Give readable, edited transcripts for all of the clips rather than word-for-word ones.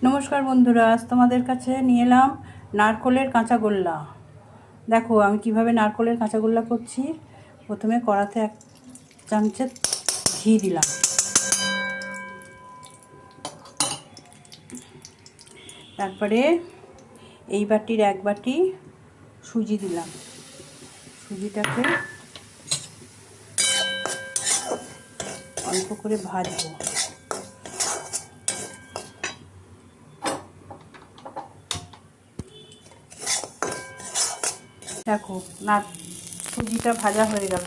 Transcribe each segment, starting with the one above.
নমস্কার বন্ধুরা, আজ তোমাদের কাছে নিয়ে এলাম নারকোলের কাঁচাগোল্লা। দেখো আমি কিভাবে নারকোলের কাঁচাগোল্লা করছি। প্রথমে কড়াতে 1 চামচে ঘি দিলাম, তারপরে এই বাটির 1 বাটি সুজি দিলাম। সুজিটাকে অল্প করে ভাজবো। দেখো না, সুজিটা ভাজা হয়ে গেল।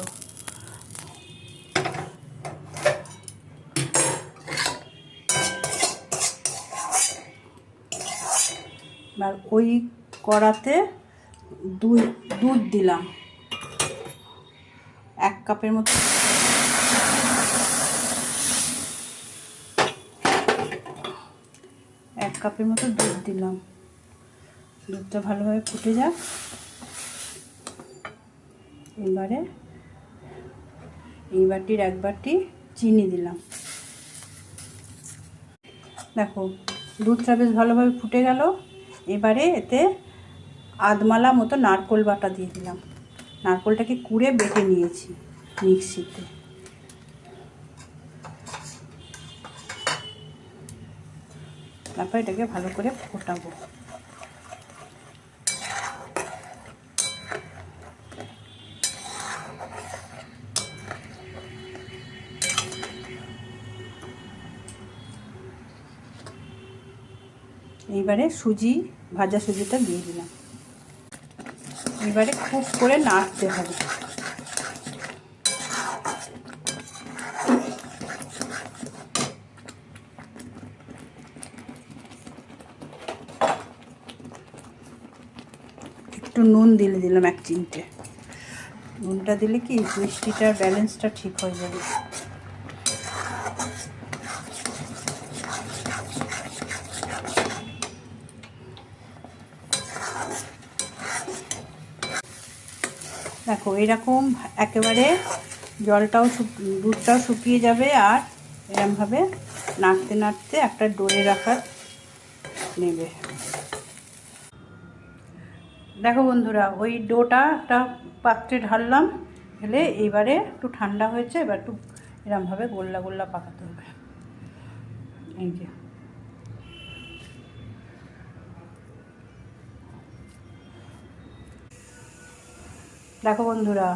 আর ওই কড়াতে দুধ দিলাম 1 কাপের মতো। এক কাপের মতো দুধ দিলাম। দুধটা ভালোভাবে ফুটে যাক। এবারে এই বাটির 1 বাটি চিনি দিলাম। দেখো দুধটা বেশ ভালোভাবে ফুটে গেল। এবারে এতে আধমালা মতো নারকোল বাটা দিয়ে দিলাম। নারকোলটাকে কুড়ে বেটে নিয়েছি মিক্সিতে। তারপর এটাকে ভালো করে ফোটাবো। এইবারে ভাজা সুজিটা দিয়ে দিলাম। এবারে খুব করে নাড়তে হবে। একটু নুন দিলাম 1 চিমটে। নুনটা দিলে কি মিষ্টিটার ব্যালেন্সটা ঠিক হয়ে যাবে। দেখো এরকম একেবারে দুধটাও শুকিয়ে যাবে। আর এরকমভাবে নাড়তে নাড়তে একটা ডোরে রাখা নেবে। দেখো বন্ধুরা, ওই ডোটা একটা পাত্রে ঢাললাম। ঢেলে এইবারে একটু ঠান্ডা হয়েছে। এবার একটু এরকমভাবে গোল্লা গোল্লা পাকাতে হবে। এই যে দেখো বন্ধুরা,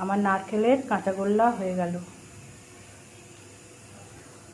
আমার নারকেলের কাঁচাগোল্লা হয়ে গেল।